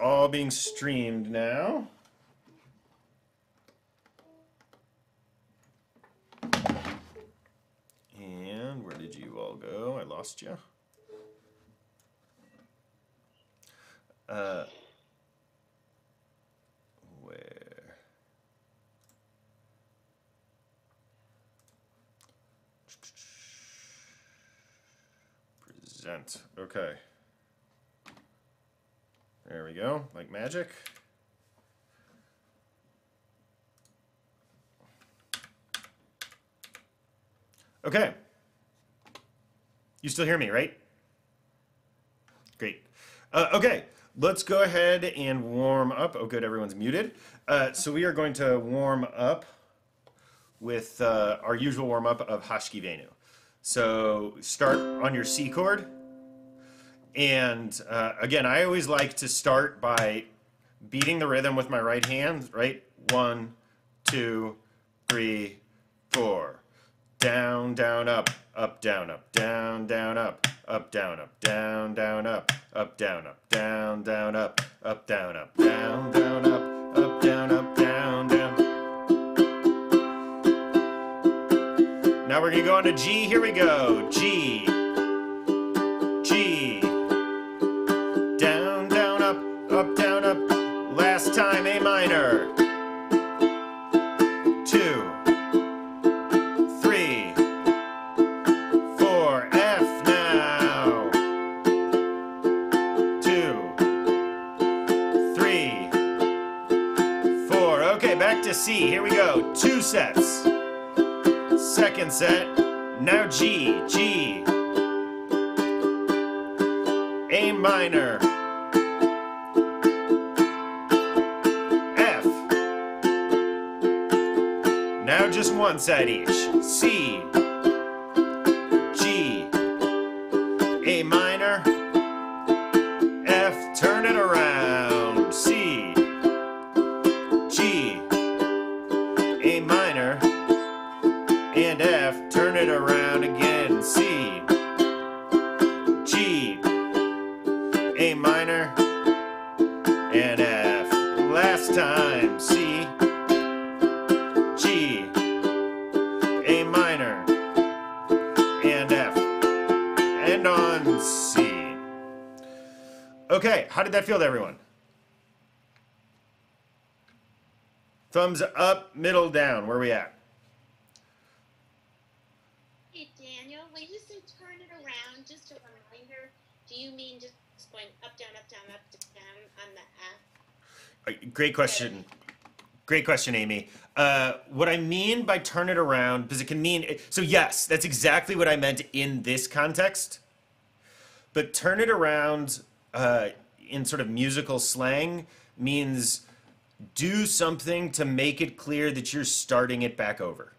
all being streamed now. And where did you all go? I lost you. Where? Present. Okay. There we go, like magic. Okay. You still hear me, right? Great. Okay, let's go ahead and warm up. Oh, good, everyone's muted. So we are going to warm up with our usual warm-up of Hoshikivanu. So start on your C chord. And again, I always like to start by beating the rhythm with my right hand, right? 1, 2, 3, 4. Down, down, up, down, up, down, down, up, down, up, down, down, up, down, up, down, down, up, down, up, down, down, up, down, up, down, down. Now we're gonna go on to G. Here we go. G, G. Down, down, up, down, up. Last time, A minor. 2, 3, 4, F now. 2, 3, 4. Okay, back to C. Here we go. 2 sets. Second set. Now G, G. A minor. F. Now just one set each. C. G. A minor. F. Turn it around. C. G. A minor. And F. Turn it around again. C. G. A minor, and F. Last time, C, G, A minor, and F, and on C. Okay, how did that feel to everyone? Thumbs up, middle, down. Where are we at? Hey, Daniel, when you say turn it around, just a reminder, do you mean just going up, down, on the F? Great question. Great question, Amy. What I mean by turn it around, because it can mean, so yes, that's exactly what I meant in this context. But turn it around in sort of musical slang means do something to make it clear that you're starting it back over.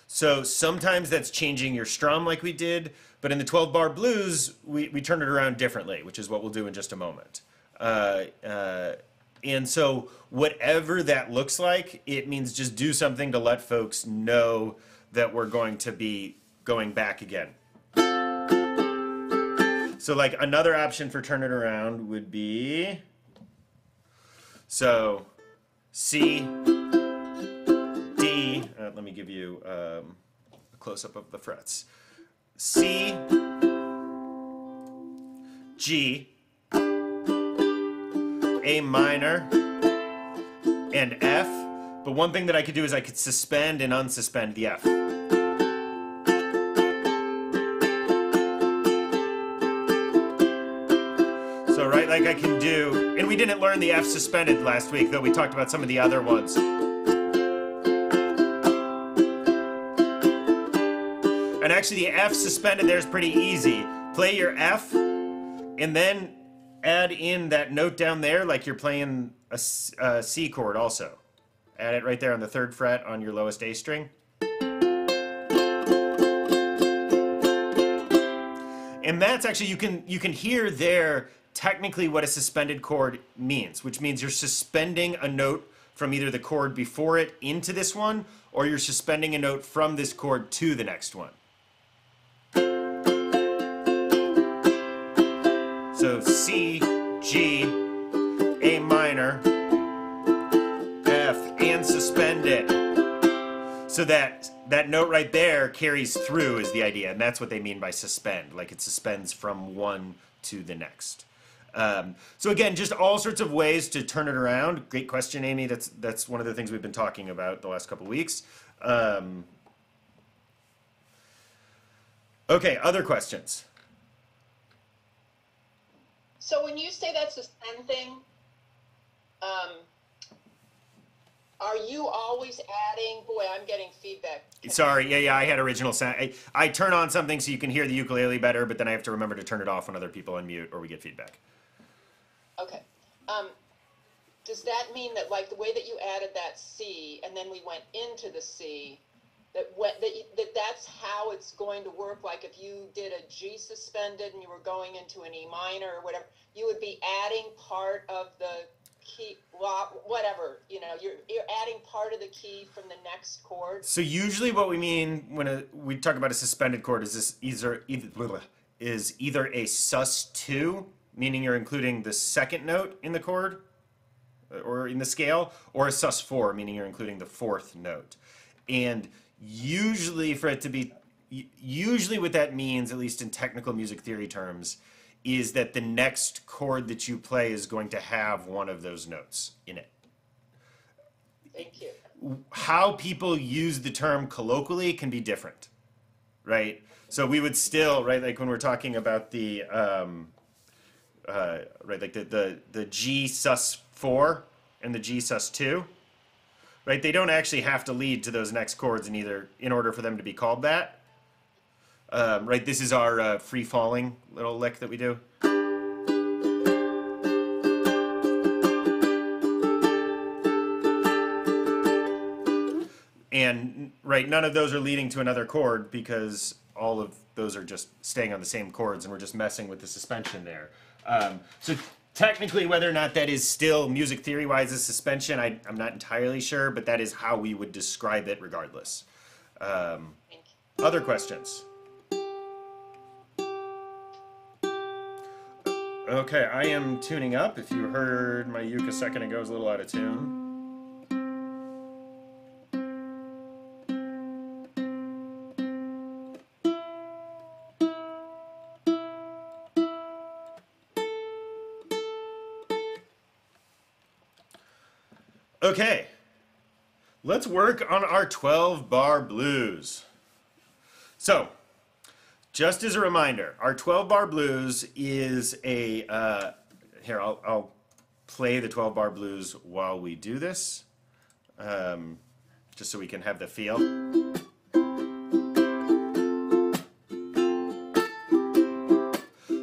So sometimes that's changing your strum like we did, but in the 12-bar blues, we turn it around differently, which is what we'll do in just a moment. And so whatever that looks like, it means just do something to let folks know that we're going to be going back again. So like another option for turn it around would be, so C, D, let me give you a close-up of the frets. C, G, A minor, and F. But one thing that I could do is I could suspend and unsuspend the F. So, right, like I can do, and we didn't learn the F suspended last week, though we talked about some of the other ones. And actually the F suspended there is pretty easy. Play your F, and then add in that note down there like you're playing a C chord also. Add it right there on the 3rd fret on your lowest A string. And that's actually, you can hear there technically what a suspended chord means, which means you're suspending a note from either the chord before it into this one, or you're suspending a note from this chord to the next one. So C, G, A minor, F, and suspend it. So that note right there carries through is the idea, and that's what they mean by suspend, like it suspends from one to the next. So again, just all sorts of ways to turn it around. Great question, Amy. That's one of the things we've been talking about the last couple weeks. Okay, other questions? So when you say that suspend thing, are you always adding, boy, I'm getting feedback. Sorry, yeah, I had original sound. I turn on something so you can hear the ukulele better, but then I have to remember to turn it off when other people unmute or we get feedback. Okay. Does that mean that, like, the way that you added that C and then we went into the C, that's how it's going to work? Like if you did a G suspended and you were going into an E minor or whatever, you would be adding part of the key, whatever, you know, you're adding part of the key from the next chord. So usually what we mean when we talk about a suspended chord is this either a sus2, meaning you're including the second note in the chord or in the scale, or a sus4, meaning you're including the fourth note. And usually for it to be, usually what that means, at least in technical music theory terms, is that the next chord that you play is going to have one of those notes in it. Thank you. How people use the term colloquially can be different, right? So we would still, right, like when we're talking about the, right, like the G sus4 and the G sus2, right? They don't actually have to lead to those next chords in order for them to be called that. Right, this is our free-falling little lick that we do. And, right, none of those are leading to another chord because all of those are just staying on the same chords and we're just messing with the suspension there. So technically whether or not that is still music theory-wise a suspension, I'm not entirely sure, but that is how we would describe it regardless. Other questions? Okay, I am tuning up. If you heard my uke a second ago, it was a little out of tune. Okay, let's work on our 12-bar blues. So, just as a reminder, our 12-bar blues is a, here, I'll play the 12-bar blues while we do this, just so we can have the feel.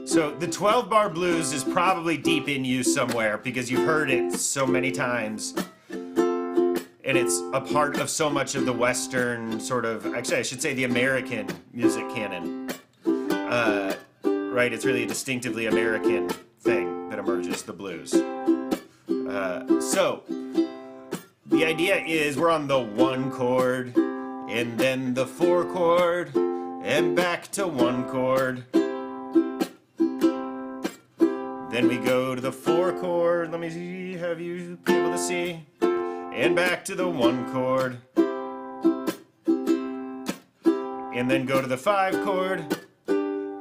So the 12-bar blues is probably deep in you somewhere because you've heard it so many times. And it's a part of so much of the Western sort of, actually I should say the American music canon. Right, it's really a distinctively American thing that emerges, the blues. So, the idea is we're on the 1 chord, and then the 4 chord, and back to 1 chord. Then we go to the 4 chord, let me have you be able to see, and back to the 1 chord. And then go to the 5 chord,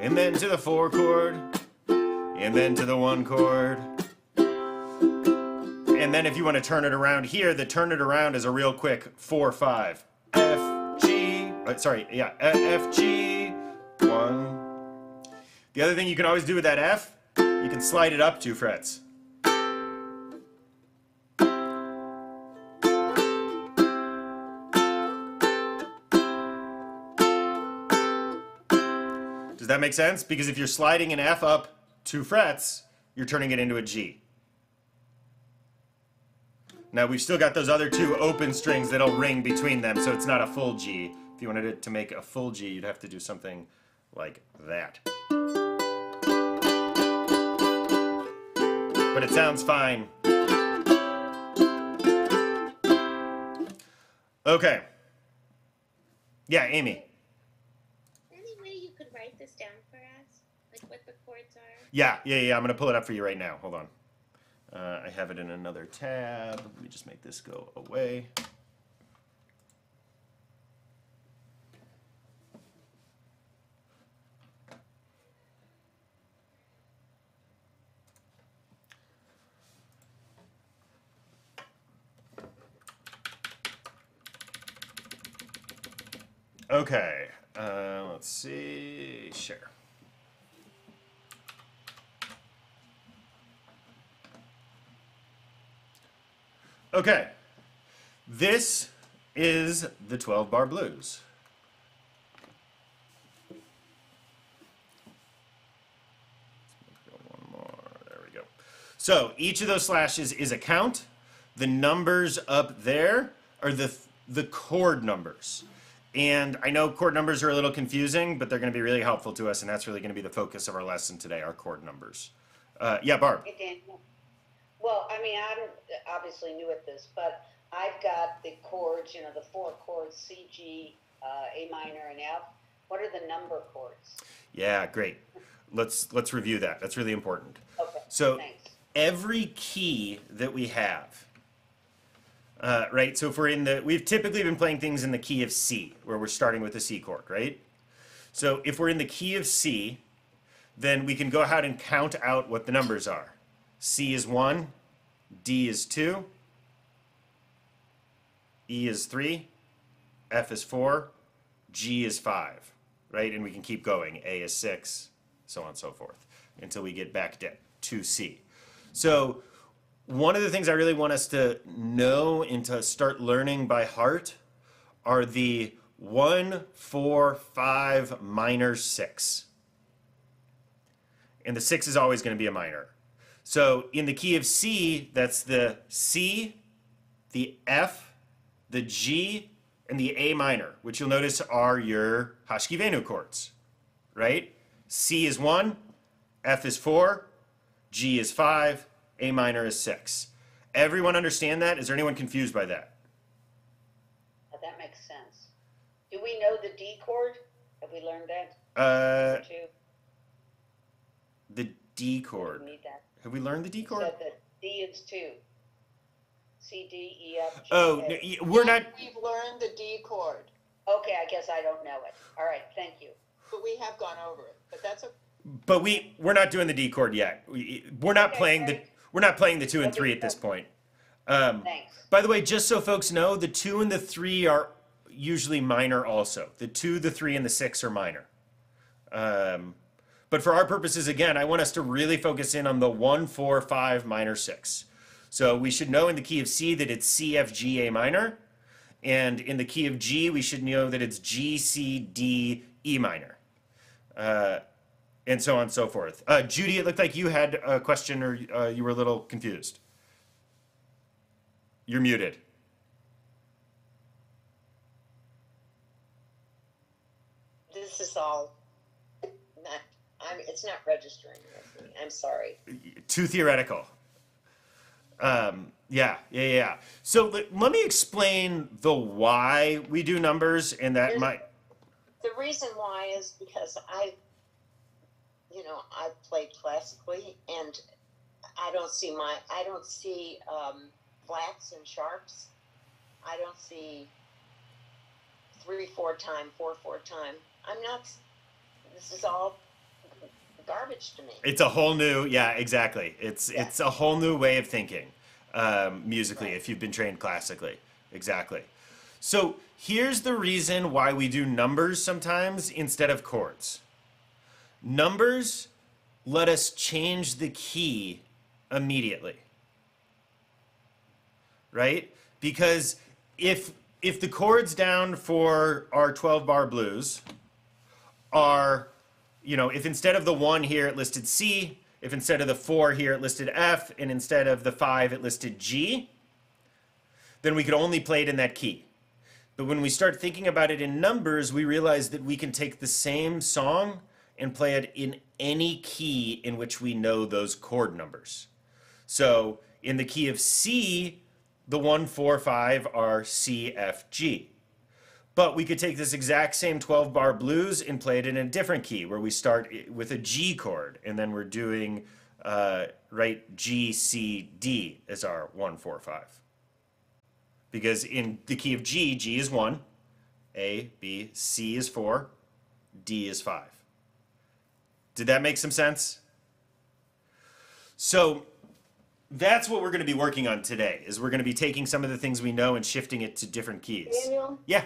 and then to the 4 chord, and then to the 1 chord. And then if you want to turn it around here, the turn it around is a real quick 4-5. F, G, F, G, 1. The other thing you can always do with that F, you can slide it up 2 frets. Does that make sense? Because if you're sliding an F up 2 frets, you're turning it into a G. Now we've still got those other 2 open strings that'll ring between them, so it's not a full G. If you wanted it to make a full G, you'd have to do something like that. But it sounds fine. Okay. Yeah, Amy. Write this down for us, like what the chords are? Yeah, I'm gonna pull it up for you right now. Hold on. I have it in another tab. Let me just make this go away. Okay, let's see, share. Okay, this is the 12-bar blues. One more, there we go. So each of those slashes is a count. The numbers up there are the chord numbers. And I know chord numbers are a little confusing, but they're going to be really helpful to us, and that's really going to be the focus of our lesson today, our chord numbers. Yeah, Barb. Hey, Daniel. Well, I mean, I'm obviously new at this, but I've got the chords, you know, the 4 chords, C, G, A minor, and F. What are the number chords? Yeah, great. Let's review that. That's really important. Okay, So thanks. every key that we have, right? So if we're we've typically been playing things in the key of C, where we're starting with a C chord, right? So if we're in the key of C, then we can go ahead and count out what the numbers are. C is 1, D is 2, E is 3, F is 4, G is 5, right? And we can keep going. A is 6, so on and so forth, until we get back to C. So one of the things I really want us to know and to start learning by heart are the 1, 4, 5 minor 6. And the 6 is always going to be a minor. So in the key of C, that's the C, the F, the G, and the A minor, which you'll notice are your Hoshikivanu chords, right? C is 1, F is 4, G is 5, A minor is 6. Everyone understand that? Is there anyone confused by that? That makes sense. Do we know the D chord? Have we learned that? The D chord. We need that. Have we learned the D chord? Said that D is 2. C, D, E, F, G, Oh, A. we're not. We've learned the D chord, Okay, I guess I don't know it. All right, thank you. but we have gone over it. But that's okay. But we're not doing the D chord yet. We're not Okay, playing great. we're not playing the 2 and 3 at this point. Thanks. By the way, just so folks know, the 2 and the 3 are usually minor also. The 2, the 3, and the 6 are minor. But for our purposes, again, I want us to really focus in on the 1, 4, 5 minor 6. So we should know in the key of C that it's C, F, G, A minor. And in the key of G, we should know that it's G, C, D, E minor. And so on and so forth. Judy, it looked like you had a question or you were a little confused. You're muted. This is all not, it's not registering with me. I'm sorry. Too theoretical. Yeah. So let me explain the why we do numbers, and that might. The reason why is because I played classically, and I don't see flats and sharps. I don't see 3/4 time, 4/4 time. This is all garbage to me. It's a whole new, yeah, exactly. It's a whole new way of thinking musically, right, if you've been trained classically. Exactly. So here's the reason why we do numbers sometimes instead of chords. Numbers let us change the key immediately, right? Because if the chords down for our 12-bar blues are, if instead of the 1 here it listed C, if instead of the 4 here it listed F, and instead of the 5 it listed G, then we could only play it in that key. But when we start thinking about it in numbers, we realize that we can take the same song and play it in any key in which we know those chord numbers. So in the key of C, the 1, 4, 5 are C, F, G. But we could take this exact same 12-bar blues and play it in a different key, where we start with a G chord, and then we're doing Right? G, C, D is our 1, 4, 5. Because in the key of G, G is 1, A, B, C is 4, D is 5. Did that make some sense? So that's what we're going to be working on today, is we're going to be taking some of the things we know and shifting it to different keys. Daniel? Yeah,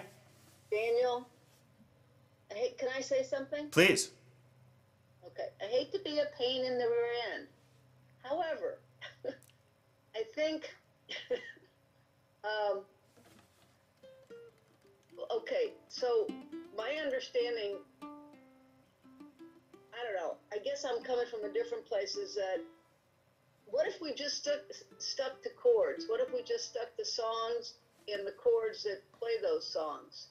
Daniel? Can I say something? please. Okay. I hate to be a pain in the rear end. However, I think, okay, so my understanding, I don't know, I guess I'm coming from a different place, is that what if we just stuck to chords? What if we just stuck to songs and the chords that play those songs?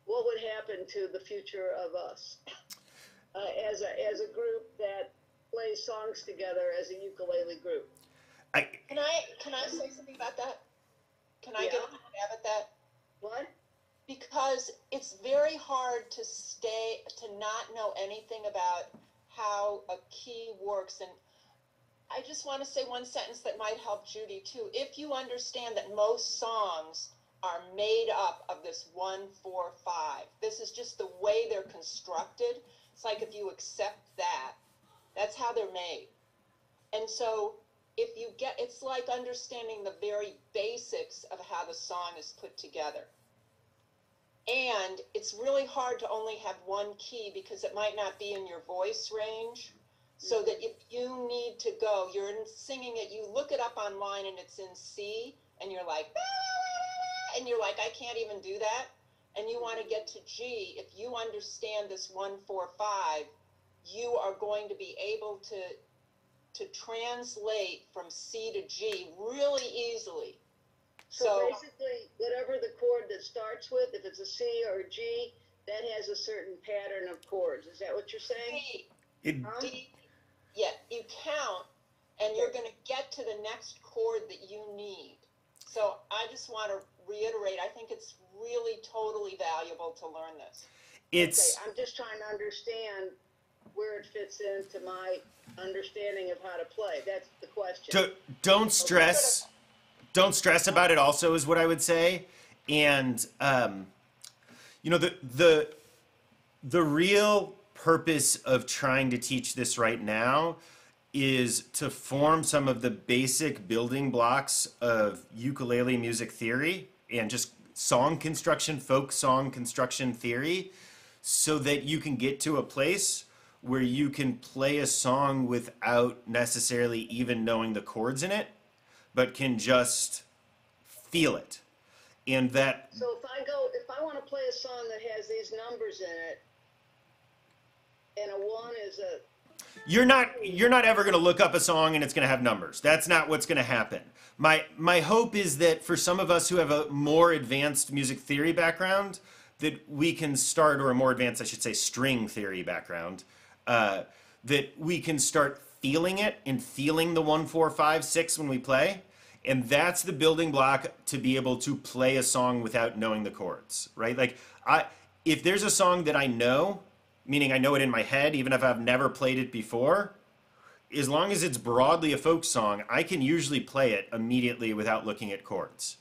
What would happen to the future of us as a group that plays songs together as a ukulele group? Can I say something about that? Can I get a stab at that? What? Because it's very hard to not know anything about how a key works. And I just want to say one sentence that might help Judy too. If you understand that most songs are made up of this 1, 4, 5, this is just the way they're constructed. It's like if you accept that, that's how they're made. And so if you it's like understanding the very basics of how the song is put together. And it's really hard to only have one key because it might not be in your voice range. So that if you need to go, you're singing it, you look it up online and it's in C, and you're like, ah, and you're like, I can't even do that. And you want to get to G. If you understand this 1, 4, 5, you are going to be able to translate from C to G really easily. So basically, whatever the chord that starts with, if it's a C or a G, that has a certain pattern of chords. Is that what you're saying? D, yeah, you count, and you're going to get to the next chord that you need. So I just want to reiterate, I think it's really totally valuable to learn this. Okay, I'm just trying to understand where it fits into my understanding of how to play. That's the question. Don't stress. Don't stress about it also is what I would say. And, you know, the real purpose of trying to teach this right now is to form some of the basic building blocks of ukulele music theory and just song construction, folk song construction theory, so that you can get to a place where you can play a song without necessarily even knowing the chords in it, but can just feel it. And that... So if I want to play a song that has these numbers in it, and a 1 is a... You're not ever going to look up a song and it's going to have numbers. That's not what's going to happen. My hope is that for some of us who have a more advanced music theory background, that we can start, or a more advanced, I should say, string theory background, that we can start feeling it and feeling the 1, 4, 5, 6 when we play. And that's the building block to be able to play a song without knowing the chords, right? Like, if there's a song that I know, meaning I know it in my head, even if I've never played it before, as long as it's broadly a folk song, I can usually play it immediately without looking at chords.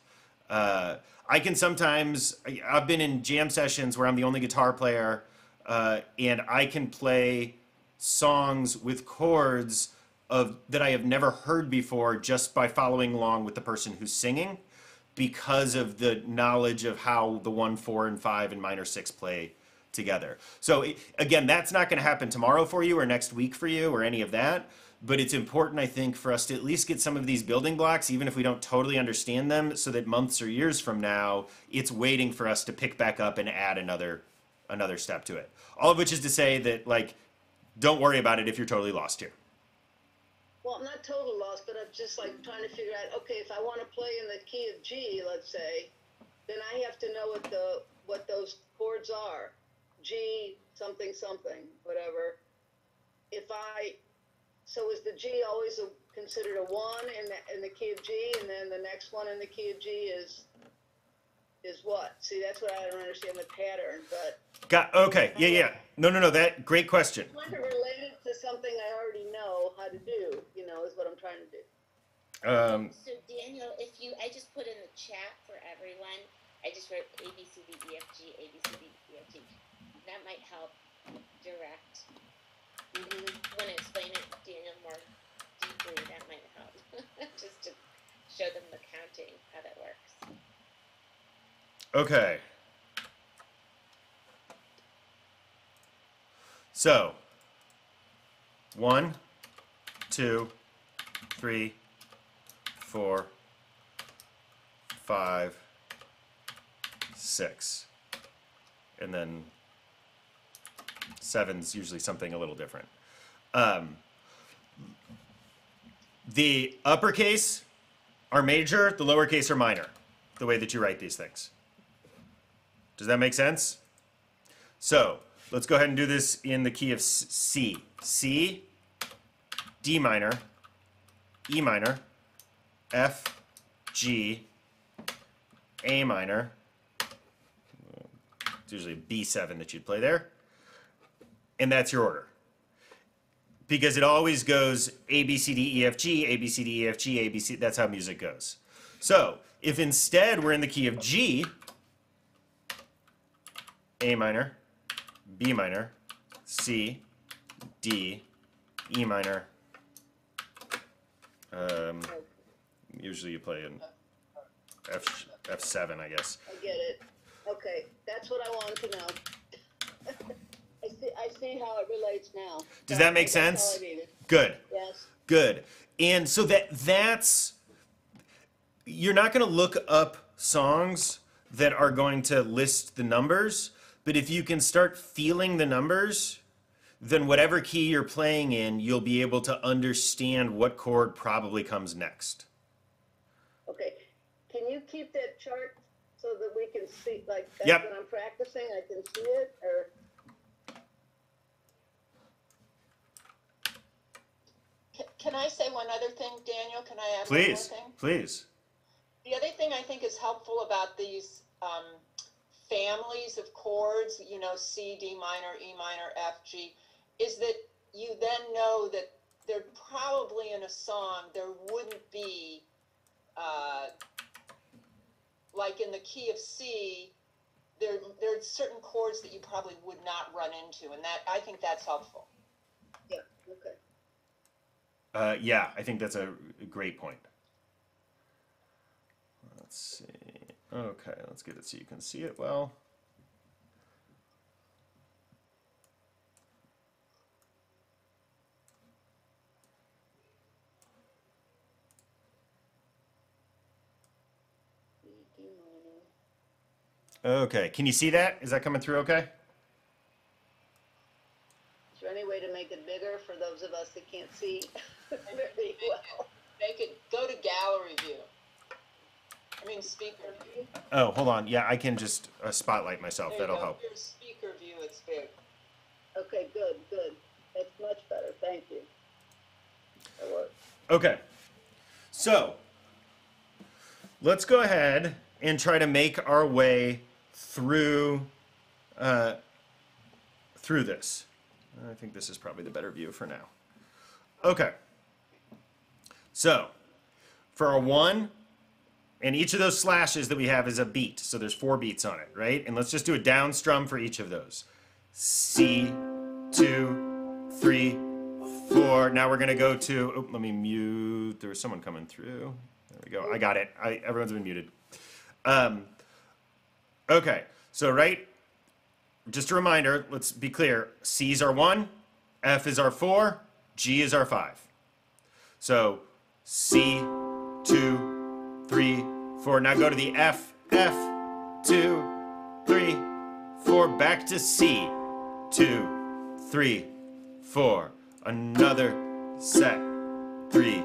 I can sometimes, I've been in jam sessions where I'm the only guitar player, and I can play songs with chords that I have never heard before just by following along with the person who's singing, because of the knowledge of how the 1, 4, and 5 and minor 6 play together. So again, that's not going to happen tomorrow for you or next week for you or any of that, but it's important, I think, for us to at least get some of these building blocks, even if we don't totally understand them, so that months or years from now, it's waiting for us to pick back up and add another step to it. All of which is to say that, like, don't worry about it if you're totally lost here. Well, I'm not totally lost, but I'm just like trying to figure out, okay, if I want to play in the key of G, let's say, then I have to know what those chords are. G, something, something, whatever. So is the G always considered a 1 in the key of G, and then the next one in the key of G is is what? See, that's what I don't understand the pattern, but Okay. Yeah. No. That great question. I want to relate it to something I already know how to do, is what I'm trying to do. So Daniel, I just put in the chat for everyone, I just wrote A, B, C, D, E, F, G, A, B, C, D, E, F, G. That might help direct. Want to explain it, Daniel, more deeply? That might help. Just to show them the counting, how that works. Okay. So, 1, 2, 3, 4, 5, 6. And then 7's usually something a little different. The uppercase are major, the lowercase are minor, the way that you write these things. Does that make sense? So, let's go ahead and do this in the key of C. C, D minor, E minor, F, G, A minor. It's usually B7 that you'd play there. And that's your order. Because it always goes A, B, C, D, E, F, G, A, B, C, D, E, F, G, A, B, C. That's how music goes. So, if instead we're in the key of G, A minor, B minor, C, D, E minor. Usually you play in F7, I guess. I get it. Okay, that's what I wanted to know. I see how it relates now. Does that make sense? That's all I needed. Good. Yes. Good. And so that's you're not going to look up songs that are going to list the numbers, but if you can start feeling the numbers, then whatever key you're playing in, you'll be able to understand what chord probably comes next. Okay. Can you keep that chart so that we can see, like, Yep. when I'm practicing, I can see it, or? Can I say one other thing, Daniel? Can I add Please, one more thing? please. The other thing I think is helpful about these families of chords, C, D minor, E minor, F, G, is that you then know that there probably in a song there wouldn't be, like in the key of C, there are certain chords that you probably would not run into, and that I think that's helpful. Yeah, okay. Yeah, I think that's a great point. Let's see. Okay, let's get it so you can see it well. Okay, can you see that? Is that coming through okay? Is there any way to make it bigger for those of us that can't see very well? Make it go to gallery view. I mean speaker view. Oh, hold on. Yeah, I can just spotlight myself. There you That'll go. help. Your speaker view, it's big. Okay, good. That's much better. Thank you. That works. Okay. So, let's go ahead and try to make our way through this. I think this is probably the better view for now. Okay. So, for a 1, and each of those slashes that we have is a beat. So there's 4 beats on it, right? And let's just do a down strum for each of those. C, 2, 3, 4. Now we're going to go to, oh, let me mute. There was someone coming through. There we go. I got it. Everyone's been muted. Okay. So, right, just a reminder, let's be clear. C's our 1, F is our 4, G is our 5. So, C, 2, 3, 4. Now go to the F, 2, 3, 4. Back to C, 2, 3, 4. Another set, 3,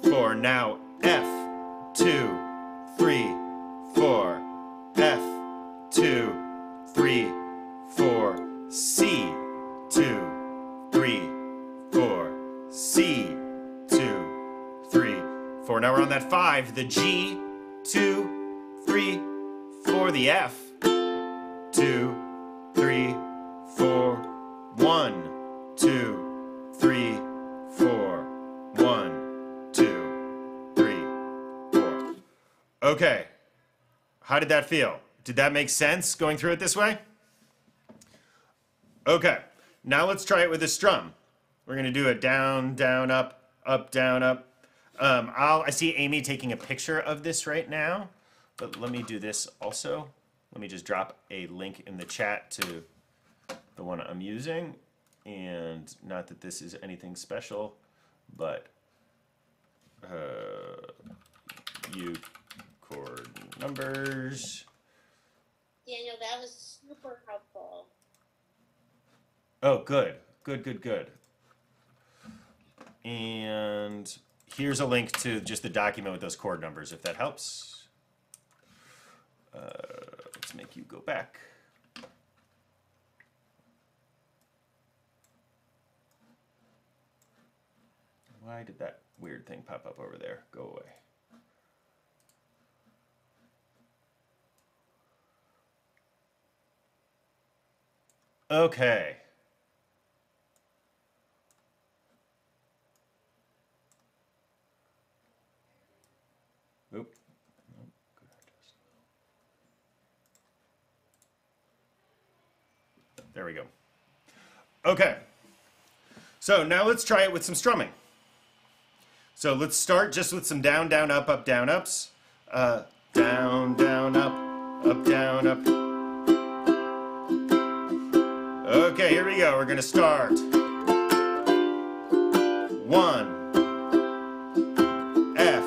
4. Now F, 2, 3, 4. F, 2, 3, 4. C, 2, 3, 4. C, 2, 3, 4. Now we're on that 5. The G, 2, 3, for the F. 2, 3, 4. 1, 2, 3, 4. 1, 2, 3, 4. Okay. How did that feel? Did that make sense going through it this way? Okay. Now let's try it with a strum. We're going to do a down, down, up, down, up. I see Amy taking a picture of this right now, but let me do this also. Let me just drop a link in the chat to the one I'm using. And not that this is anything special, but you chord numbers. Daniel, that was super helpful. Oh, good. Good, good, good. And here's a link to just the document with those chord numbers, if that helps. Let's make you go back. Why did that weird thing pop up over there? Go away. Okay. Oop. There we go. Okay. So now let's try it with some strumming. So let's start just with some down, down, up, down, ups. Down, down, up, down, up. Okay, here we go. We're going to start. 1, F,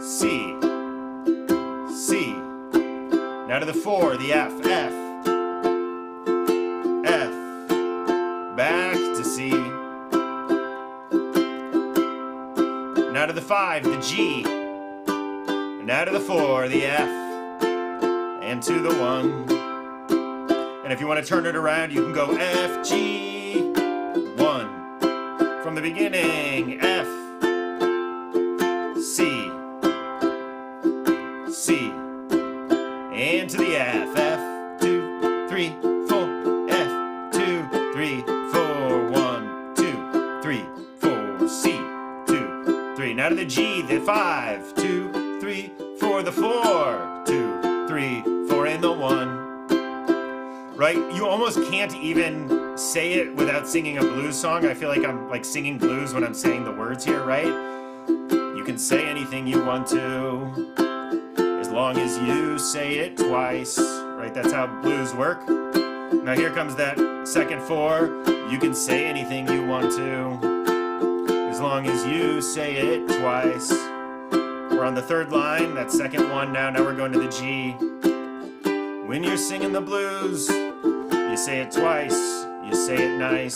C, C. Now to the 4, the F, F, F, back to C. Now to the 5, the G. And now to the 4, the F. And to the 1. And if you want to turn it around, you can go F, G, 1. From the beginning, F, C, C. And to the F, F, 2, 3, 4, F, 2, 3, 4, 1, 2, 3, 4, C, 2, 3. Now to the G, the 5, 2, 3, 4, the 4, 2, 3, 4, and the 1. Right? You almost can't even say it without singing a blues song. I feel like I'm like singing blues when I'm saying the words here, right? You can say anything you want to, as long as you say it twice, right? That's how blues work. Now here comes that second 4. You can say anything you want to, as long as you say it twice. We're on the 3rd line, that second 1 now. Now we're going to the G. When you're singing the blues, you say it twice, you say it nice.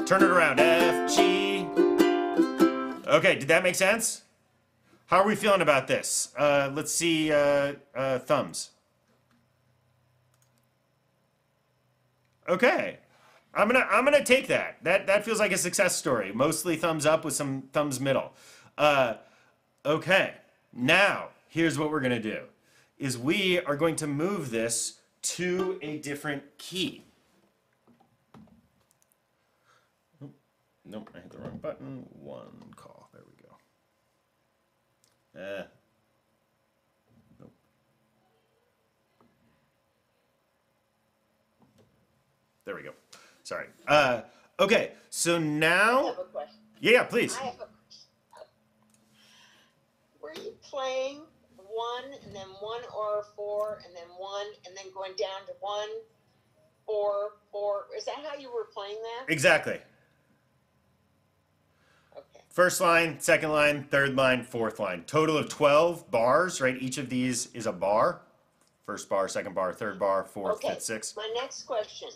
Turn it around, F, G. Okay, did that make sense? How are we feeling about this? Let's see thumbs. Okay, I'm gonna take that. That feels like a success story. Mostly thumbs up with some thumbs middle. Okay, now here's what we're gonna do. Is we are going to move this to a different key. Nope, I hit the wrong button. 1 call. There we go. Nope. There we go. Sorry. Okay, so now. I have a question. Yeah, please. I have a question. Were you playing 1 and then 1 or 4 and then 1 and then going down to 1, 4, 4? Is that how you were playing that? Exactly. Okay. First line, second line, third line, fourth line. Total of 12 bars, right? Each of these is a bar. First bar, second bar, third bar, fourth, Okay. fifth, sixth. My next question: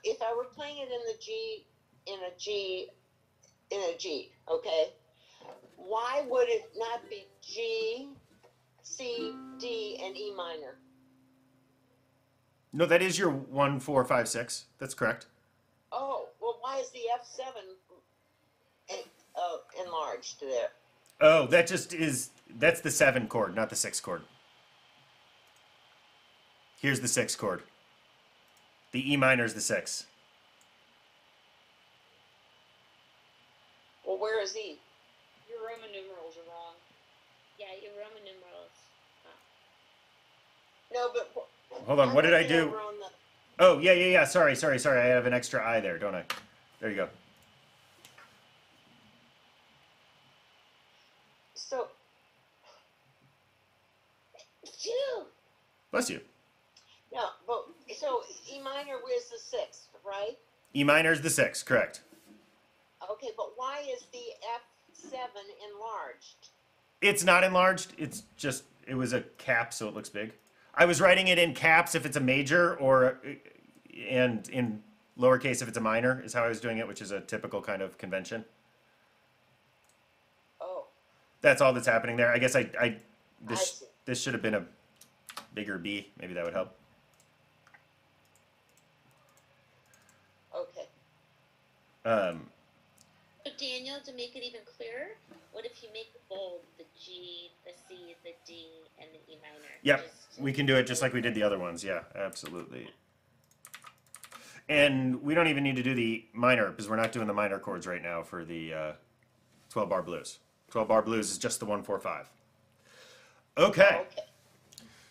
if I were playing it in the G, in a G, okay, why would it not be G, C, D, and E minor? No, that is your 1, 4, 5, 6. That's correct. Oh, well, why is the F7 enlarged there? Oh, that just is that's the 7 chord, not the 6 chord. Here's the 6 chord. The E minor is the 6. Well, where is E? Your Roman numerals are wrong. Yeah, your Roman numerals. No, but Hold on, what did I looking do? over on the- Oh, yeah. Sorry. I have an extra I there, don't I? There you go. So, Phew! Bless you. no, but so E minor is the 6th, right? E minor is the 6, correct. Okay, but why is the F7 enlarged? It's not enlarged. It's just, it was a cap, so it looks big. I was writing it in caps if it's a major, and in lowercase if it's a minor, is how I was doing it, which is a typical kind of convention. Oh, That's all that's happening there. I guess I see. this should have been a bigger B. Maybe that would help. okay. So Daniel, to make it even clearer, what if you make bold the G, the C, the D, and the E minor? Yep, we can do it just like we did the other ones. Yeah, absolutely. And we don't even need to do the minor because we're not doing the minor chords right now for the 12-bar blues. 12-bar blues is just the 1, 4, 5. Okay. Okay.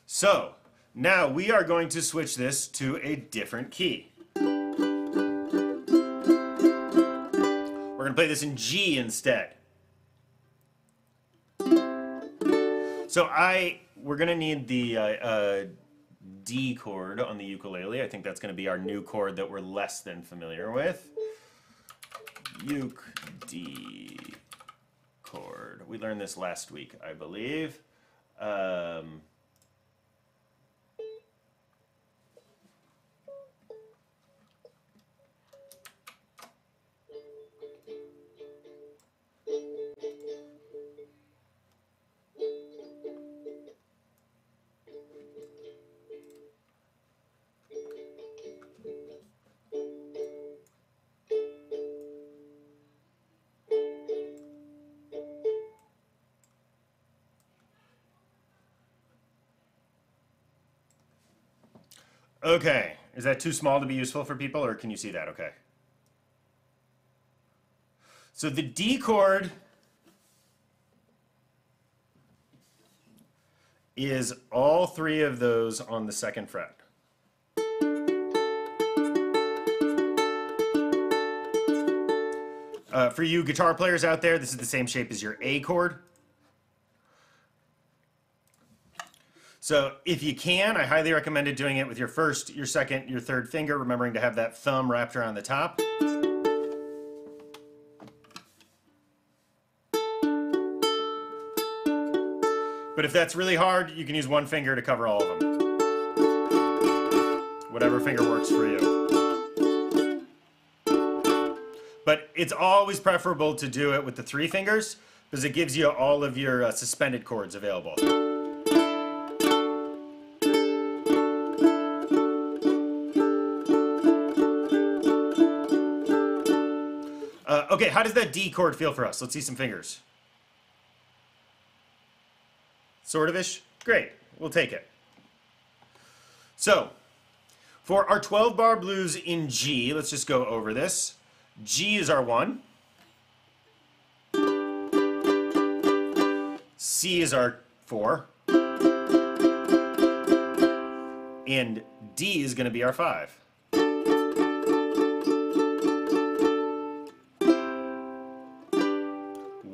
So now we are going to switch this to a different key. We're going to play this in G instead. So we're going to need the D chord on the ukulele. I think that's going to be our new chord that we're less than familiar with. Uke D chord. We learned this last week, I believe. Okay, is that too small to be useful for people, or can you see that okay? So the D chord is all 3 of those on the 2nd fret. For you guitar players out there, this is the same shape as your A chord. So if you can, I highly recommend doing it with your 1st, your 2nd, your 3rd finger, remembering to have that thumb wrapped around the top. But if that's really hard, you can use 1 finger to cover all of them. Whatever finger works for you. But it's always preferable to do it with the 3 fingers because it gives you all of your suspended chords available. Okay, how does that D chord feel for us? Let's see some fingers. Sort of-ish? Great, we'll take it. So, for our 12-bar blues in G, let's just go over this. G is our 1. C is our 4. And D is going to be our 5.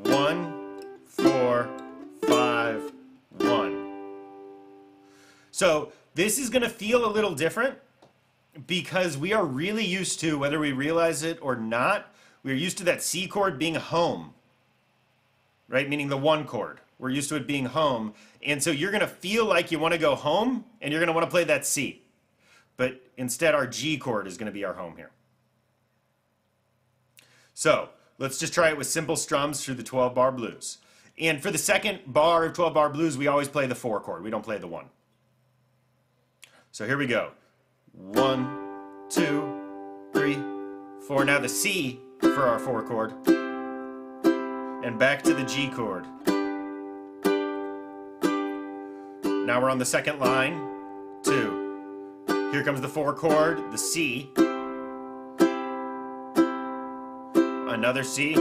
1, 4, 5, 1. So this is going to feel a little different because we are really used to, whether we realize it or not, we're used to that C chord being home, right? Meaning the 1 chord. We're used to it being home. And so you're going to feel like you want to go home and you're going to want to play that C. But instead our G chord is going to be our home here. So let's just try it with simple strums through the 12-bar blues. And for the 2nd bar of 12-bar blues, we always play the 4 chord. We don't play the 1. So here we go. 1, 2, 3, 4. Now the C for our 4 chord. And back to the G chord. Now we're on the second line. 2. Here comes the 4 chord, the C. Another C.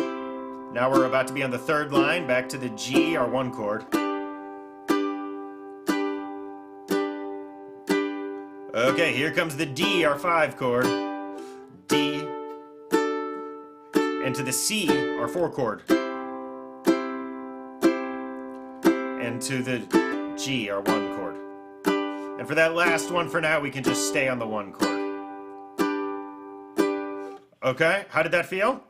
Now we're about to be on the third line, back to the G, our 1 chord. Okay, here comes the D, our 5 chord. D. And to the C, our 4 chord. And to the G, our 1 chord. And for that last one, for now, we can just stay on the 1 chord. Okay, how did that feel?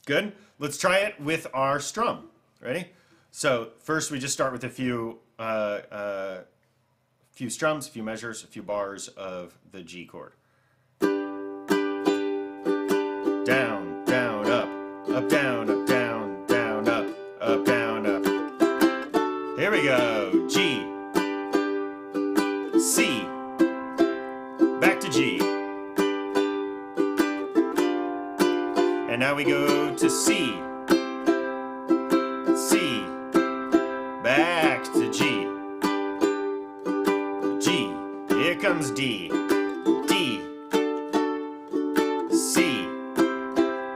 Good. Let's try it with our strum. Ready? So first we just start with a few strums, a few measures, a few bars of the G chord. Down, down, up, down, down, down, up, down, up. Here we go. G, C, back to G. And now we go to C, C, back to G, G, here comes D, D, C,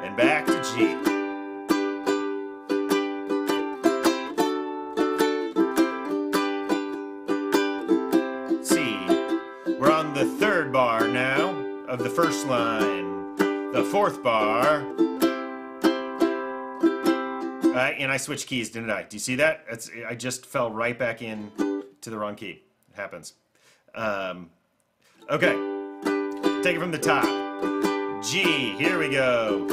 and back to G. C, we're on the third bar now of the first line, the fourth bar. And I switched keys, didn't I? Do you see that? I just fell right back in to the wrong key. It happens. Okay. Take it from the top. G, here we go.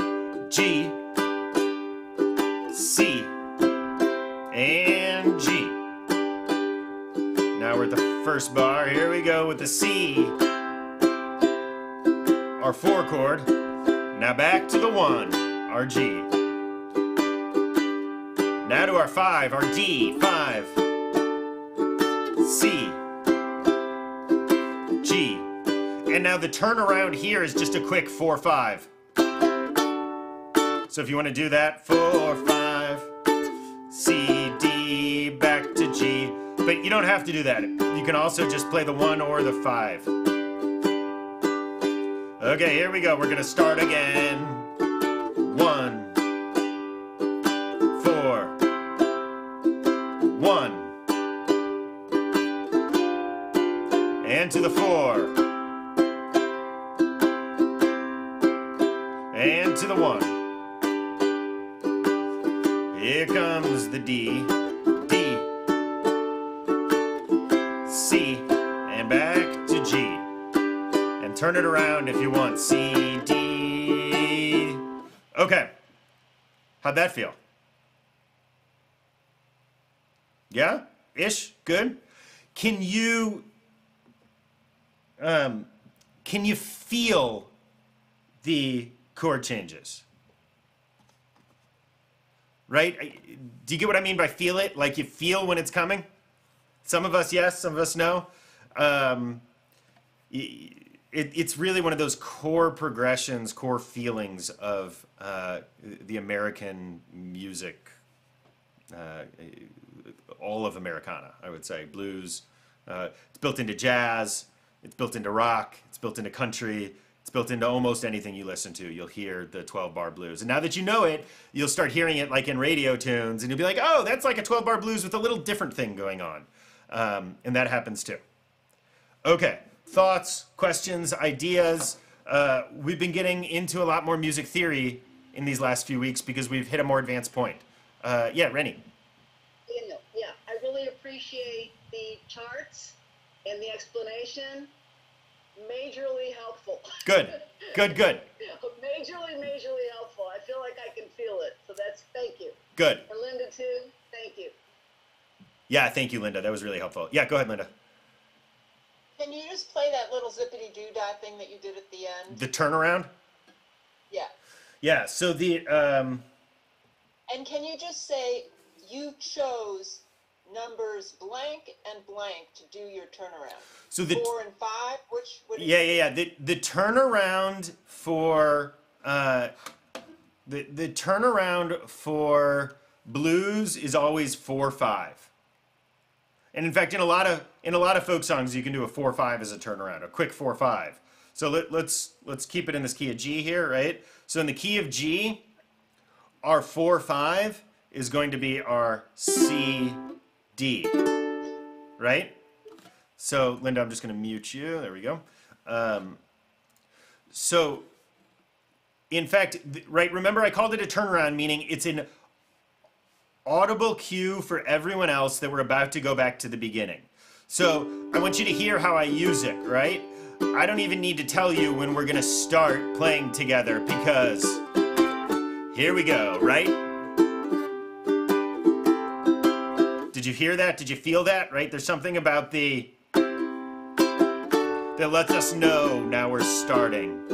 G, C, and G. Now we're at the first bar. Here we go with the C, our 4 chord. Now back to the 1, our G. Now to our 5, our D, 5, C, G. And now the turnaround here is just a quick 4-5. So if you want to do that, 4-5, C, D, back to G. But you don't have to do that. You can also just play the 1 or the 5. Okay, here we go. We're going to start again. 1, 4, 1, and to the 4, and to the 1. Here comes the D, D, C, and back to G. And turn it around if you want. C, D. Okay. How'd that feel? Yeah? Ish? Good? Can you feel the chord changes? Right? Do you get what I mean by feel it? Like you feel when it's coming? Some of us, yes. Some of us, no. It's really one of those core progressions, core feelings of the American music, all of Americana, I would say. Blues. It's built into jazz. It's built into rock. It's built into country. It's built into almost anything you listen to. You'll hear the 12-bar blues. And now that you know it, you'll start hearing it like in radio tunes, and you'll be like, oh, that's like a 12-bar blues with a little different thing going on. And that happens too. Okay, thoughts, questions, ideas. We've been getting into a lot more music theory in these last few weeks because we've hit a more advanced point. Yeah, Rennie. Yeah, I really appreciate the charts and the explanation. Majorly helpful. Good, good, good. Majorly helpful. I feel like I can feel it. So thank you. Good. And Linda too, thank you. Yeah, thank you, Linda. That was really helpful. Yeah, go ahead, Linda. Can you just play that little zippity-doo-dah thing that you did at the end? The turnaround? Yeah. Yeah, so the... And can you just say you chose numbers blank and blank to do your turnaround? So the 4 and 5, yeah. The turnaround for the turnaround for blues is always 4-5. And in fact, in a lot of folk songs, you can do a 4/5 as a turnaround, a quick 4/5. So let's keep it in this key of G here, right? So in the key of G, our 4/5 is going to be our C, D, right? So Linda, I'm just going to mute you. There we go. So in fact, right, remember I called it a turnaround, meaning it's an audible cue for everyone else that we're about to go back to the beginning. So I want you to hear how I use it, right? I don't even need to tell you when we're gonna start playing together because here we go, right? Did you hear that? Did you feel that, right? There's something about that lets us know now we're starting.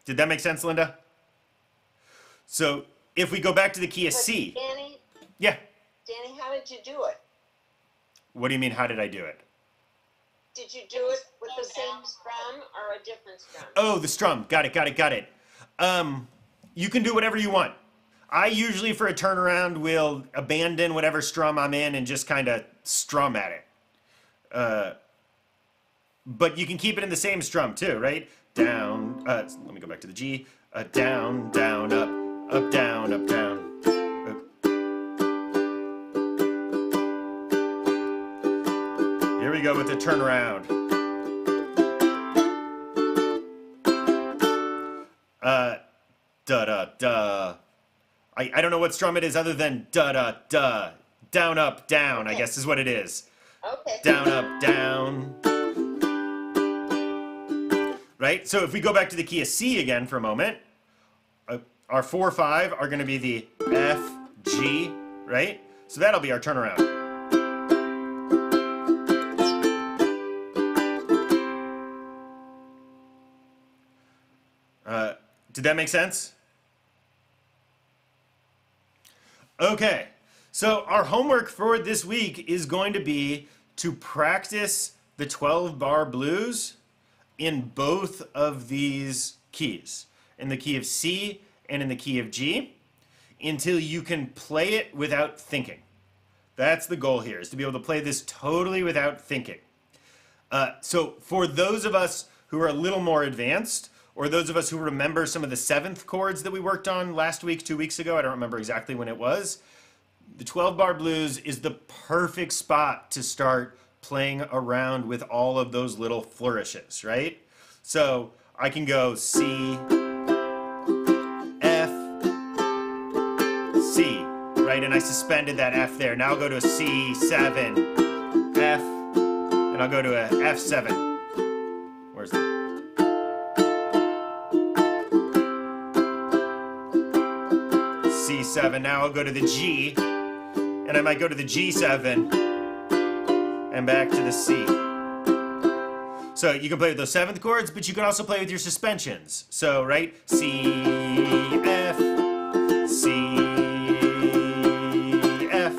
Did that make sense, Linda? So if we go back to the key of C. Danny, Yeah. Danny, how did you do it? What do you mean, how did I do it? Did you do it with the same strum or a different strum? Oh, the strum. Got it. You can do whatever you want. I usually, for a turnaround, will abandon whatever strum I'm in and just kind of strum at it. But you can keep it in the same strum too, right? Down, let me go back to the G. Down, down, up, up, down, up, down. Up. Here we go with the turnaround. Da da da. I don't know what strum it is other than da da da. Down, up, down, I guess is what it is. Okay. Down, up, down. Right? So if we go back to the key of C again for a moment, our 4/5 are going to be the F, G, right? So that'll be our turnaround. Did that make sense? Okay, so our homework for this week is going to be to practice the 12-bar blues in both of these keys, in the key of C and in the key of G, until you can play it without thinking. That's the goal here, is to be able to play this totally without thinking. So for those of us who are a little more advanced, or those of us who remember some of the 7th chords that we worked on last week, 2 weeks ago, I don't remember exactly when it was, the 12-bar blues is the perfect spot to start playing around with all of those little flourishes, right? So I can go C, F, C, right? And I suspended that F there. Now I'll go to a C7, F, and I'll go to a F7. Where's that? C7. Now I'll go to the G, and I might go to the G7, and back to the C. So you can play with those 7th chords, but you can also play with your suspensions. So, right? C, F, C, F,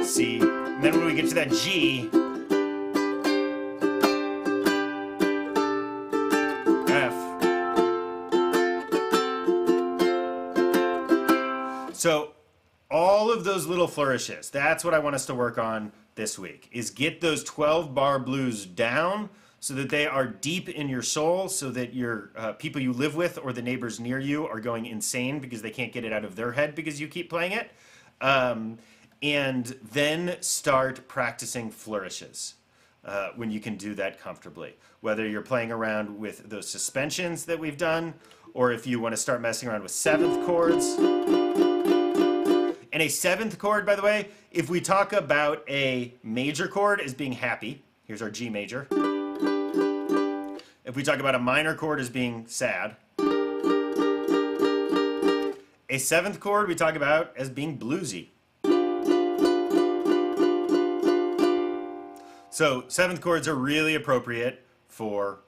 C. And then when we get to that G, F. So all of those little flourishes, that's what I want us to work on this week, is get those 12-bar blues down so that they are deep in your soul, so that your people you live with or the neighbors near you are going insane because they can't get it out of their head because you keep playing it. And then start practicing flourishes when you can do that comfortably. Whether you're playing around with those suspensions that we've done, or if you want to start messing around with 7th chords. And a 7th chord, by the way, if we talk about a major chord as being happy, here's our G major. If we talk about a minor chord as being sad, a 7th chord we talk about as being bluesy. So 7th chords are really appropriate for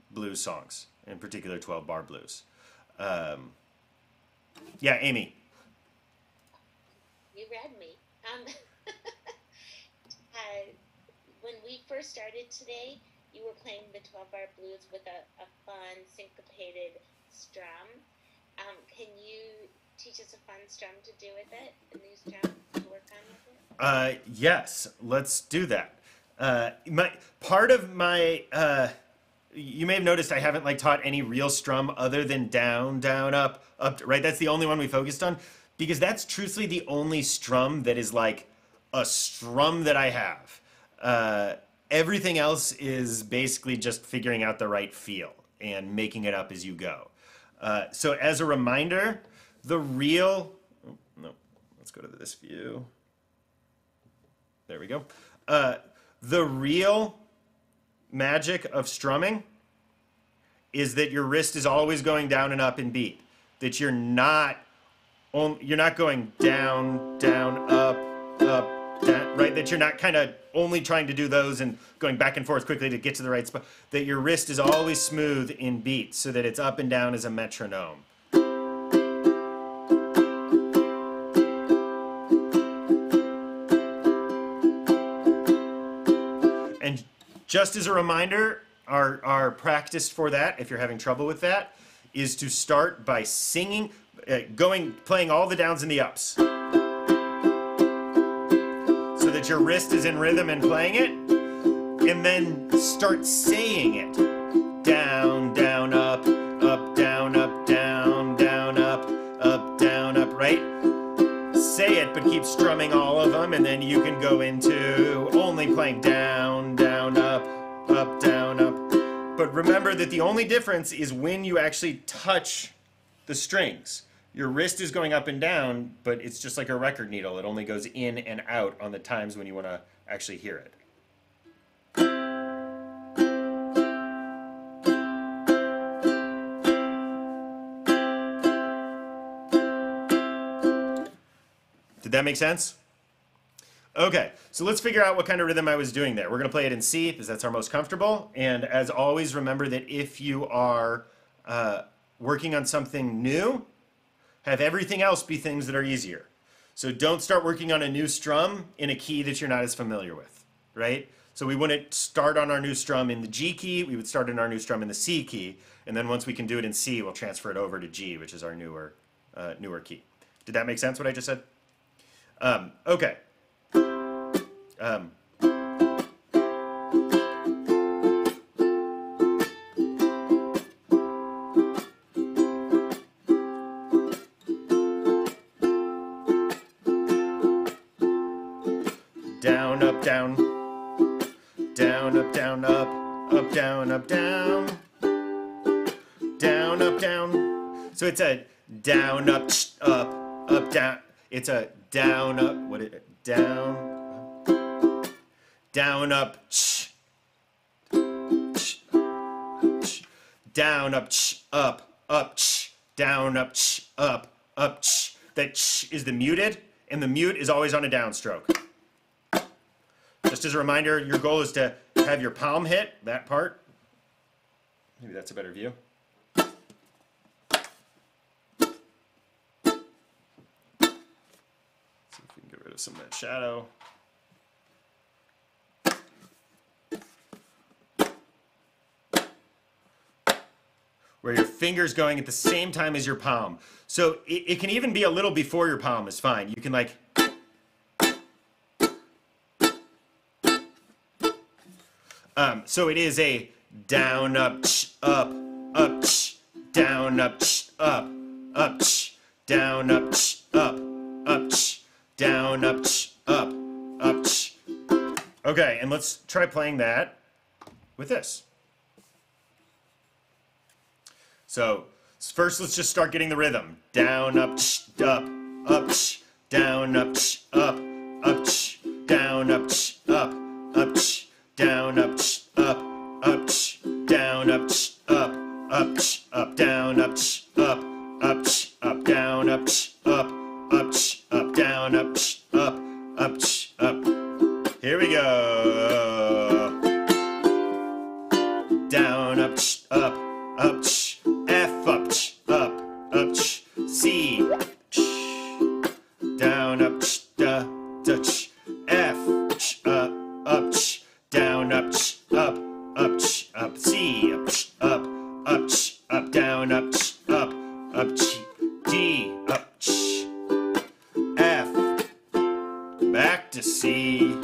blues songs, in particular 12-bar blues. Yeah, Amy. You read me. When we first started today, you were playing the 12-bar blues with a fun syncopated strum. Can you teach us a fun strum to do with it? A new strum to work on with it? Yes, let's do that. Part of my you may have noticed I haven't like taught any real strum other than down, down, up, up, right? That's the only one we focused on because that's truthfully the only strum that is like a strum that I have. Everything else is basically just figuring out the right feel and making it up as you go. So as a reminder, the real, oh, no, let's go to this view. There we go. The real magic of strumming is that your wrist is always going down and up in beat. That you're not going down, down, up, down, right? That you're not kind of only trying to do those and going back and forth quickly to get to the right spot. That your wrist is always smooth in beat so that it's up and down as a metronome. And just as a reminder, our practice for that, if you're having trouble with that, is to start by singing, playing all the downs and the ups. So that your wrist is in rhythm and playing it, and then start saying it. Down, down, up, up, down, down, up, right? Say it, but keep strumming all of them, and then you can go into only playing down, down, up, down, up. But remember that the only difference is when you actually touch the strings. Your wrist is going up and down, but it's just like a record needle. It only goes in and out on the times when you want to actually hear it. Did that make sense? Okay, so let's figure out what kind of rhythm I was doing there. We're going to play it in C because that's our most comfortable. And as always, remember that if you are working on something new, have everything else be things that are easier. So don't start working on a new strum in a key that you're not as familiar with, right? So we wouldn't start on our new strum in the G key, we would start on our new strum in the C key, and then once we can do it in C, we'll transfer it over to G, which is our newer key. Did that make sense, what I just said? Okay. Down, up, down, down, up, down, up, down, up, down, down, up, down. So it's a down, up, down. It's a down, up, what is it? Down, down, up, down, up, down, up, up. That is the muted, and the mute is always on a downstroke. Just as a reminder, your goal is to have your palm hit that part. Maybe that's a better view. See if we can get rid of some of that shadow. Where your finger's going at the same time as your palm. So it can even be a little before your palm is fine. You can like... so it is a down, up, up, down, up, up, down, up, down, up. Okay, and let's try playing that with this. So first, let's just start getting the rhythm. Down, up, down, up, down, up, down, up, down, up, down, up, down, up, down, up, down, up. Here we go. Down, up, F, up, C, down, up, F, up, down, up, C, up, down, up, G, up, ch, F, back to C,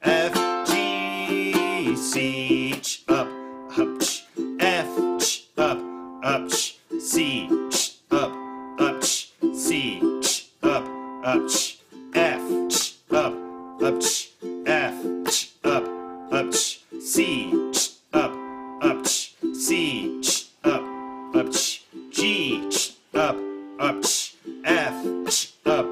F, G, C, ch, up, ch, F, ch, up, ch, C, ch, up, ch, C, ch, up, ch, F, ch, up, ch, F, ch, up, ch, C, ch, up, ch, C, ch, up, ch, G, ch, up, ch, F, ch, up,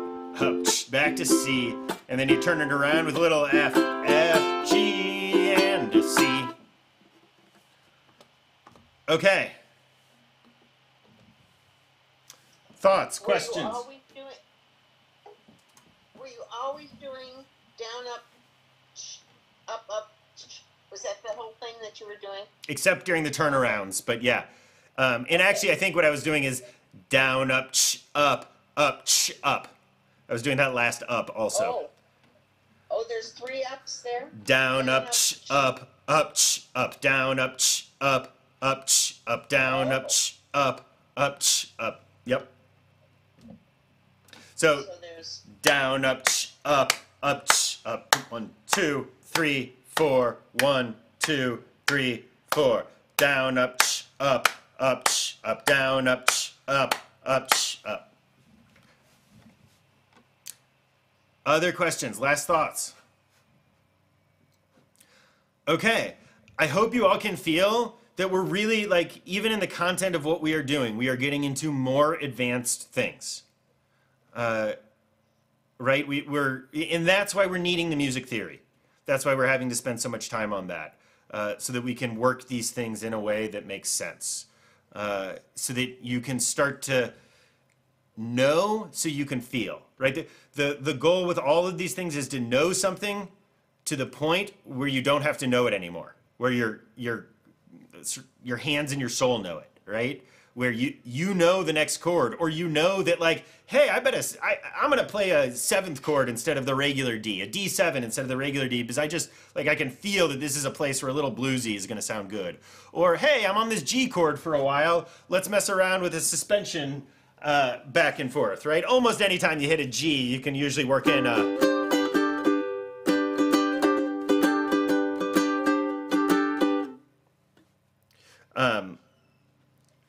ch, back to C, and then you turn it around with a little F, F, G, and a C. Okay. Thoughts, questions? Were you always doing down, up, up? Was that the whole thing that you were doing? Except during the turnarounds, but yeah. And actually, I think what I was doing is down, up, up, up, up. I was doing that last up also. Oh, there's 3 ups there? Down, up, up, up, up, down, up, up, up, up, down, up, up, up. Yep. So there's down, up, up, up, up. 1, 2, 3, 4. 1, 2, 3, 4. Down, up, up, up, up, down, up, up, up. Other questions? Last thoughts? Okay. I hope you all can feel that we're really, like, even in the content of what we are doing, we are getting into more advanced things. Right? And that's why we're needing the music theory. That's why we're having to spend so much time on that, so that we can work these things in a way that makes sense, so that you can start to know, so you can feel. Right? The goal with all of these things is to know something to the point where you don't have to know it anymore, where your hands and your soul know it. Right? Where you know the next chord, or you know that, like, hey, I'm gonna play a 7th chord instead of the regular D, a D7 instead of the regular D, because I can feel that this is a place where a little bluesy is gonna sound good. Or hey, I'm on this G chord for a while, let's mess around with a suspension back and forth, right? Almost any time you hit a G, you can usually work in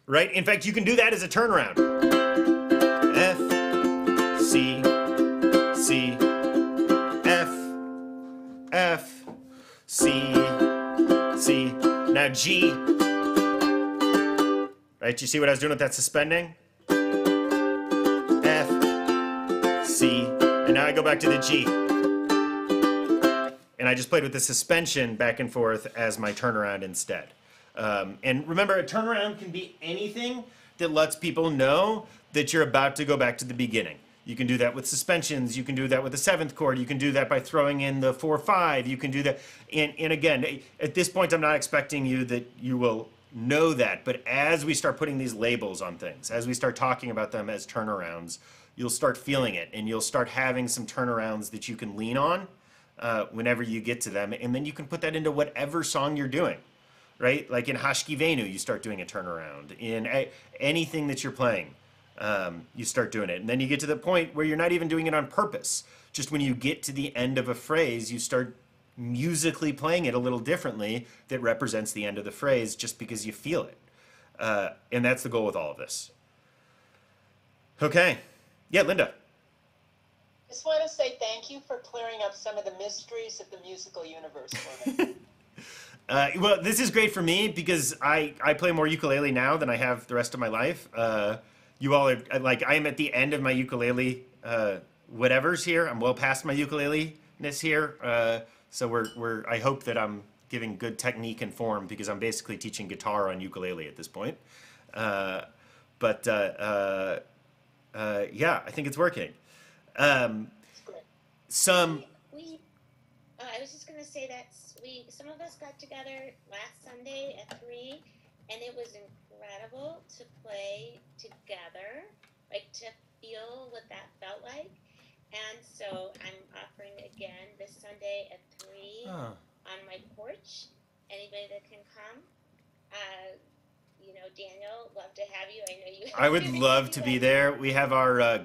right? In fact, you can do that as a turnaround. F, C, C, F, F, C, C. Now G. Right? You see what I was doing with that suspending? F, C, and now I go back to the G. And I just played with the suspension back and forth as my turnaround instead. And remember, a turnaround can be anything that lets people know that you're about to go back to the beginning. You can do that with suspensions. You can do that with the 7th chord. You can do that by throwing in the 4/5. You can do that. And again, at this point, I'm not expecting you that you will know that. But as we start putting these labels on things, as we start talking about them as turnarounds, you'll start feeling it. And you'll start having some turnarounds that you can lean on whenever you get to them. And then you can put that into whatever song you're doing. Right? Like in Hoshikivanu, you start doing a turnaround. In anything that you're playing, you start doing it. And then you get to the point where you're not even doing it on purpose. Just when you get to the end of a phrase, you start musically playing it a little differently that represents the end of the phrase just because you feel it. And that's the goal with all of this. Okay. Yeah, Linda. Just want to say thank you for clearing up some of the mysteries of the musical universe for me. Well, this is great for me because I play more ukulele now than I have the rest of my life. You all are, like, I am at the end of my ukulele whatever's here. I'm well past my ukulele-ness here. So I hope that I'm giving good technique and form because I'm basically teaching guitar on ukulele at this point. Yeah, I think it's working. I was just going to say that some of us got together last Sunday at 3, and it was incredible to play together, like to feel what that felt like. And so I'm offering again this Sunday at 3 on my porch. Anybody that can come, Daniel, love to have you. I know you. I would love to be there. We have our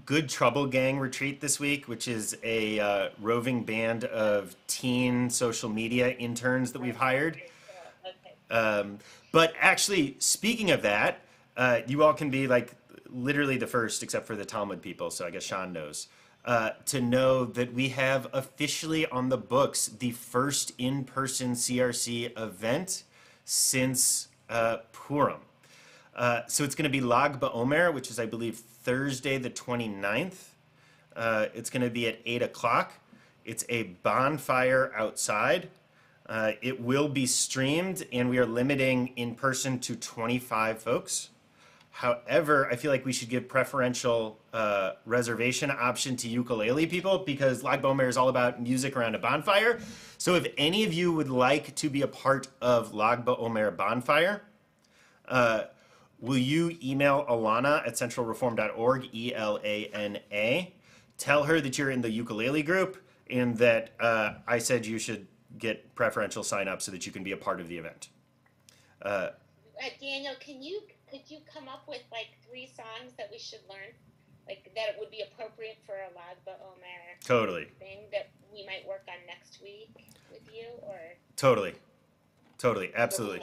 Good Trouble Gang retreat this week, which is a roving band of teen social media interns that we've hired. Okay. But actually, speaking of that, you all can be like literally the first, except for the Talmud people, so I guess Sean knows, to know that we have officially on the books the first in-person CRC event since Purim. So it's going to be Lag BaOmer, which is, I believe, Thursday the 29th. It's going to be at 8 o'clock. It's a bonfire outside. It will be streamed, and we are limiting in person to 25 folks. However, I feel like we should give preferential reservation option to ukulele people because Lag BaOmer is all about music around a bonfire. So if any of you would like to be a part of Lag BaOmer bonfire, will you email Alana at centralreform.org, ELANA, tell her that you're in the ukulele group and that I said you should get preferential sign up so that you can be a part of the event. Daniel, could you come up with like 3 songs that we should learn, like that would be appropriate for a Lag BaOmer Totally. thing that we might work on next week with you, or Totally, absolutely.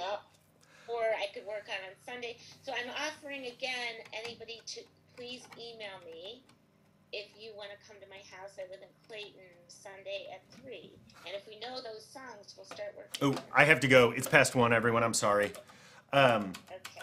or I could work on Sunday. So I'm offering again, anybody to please email me if you want to come to my house. I live in Clayton, Sunday at 3. And if we know those songs, we'll start working. Oh, I have to go. It's past 1, everyone. I'm sorry. Okay.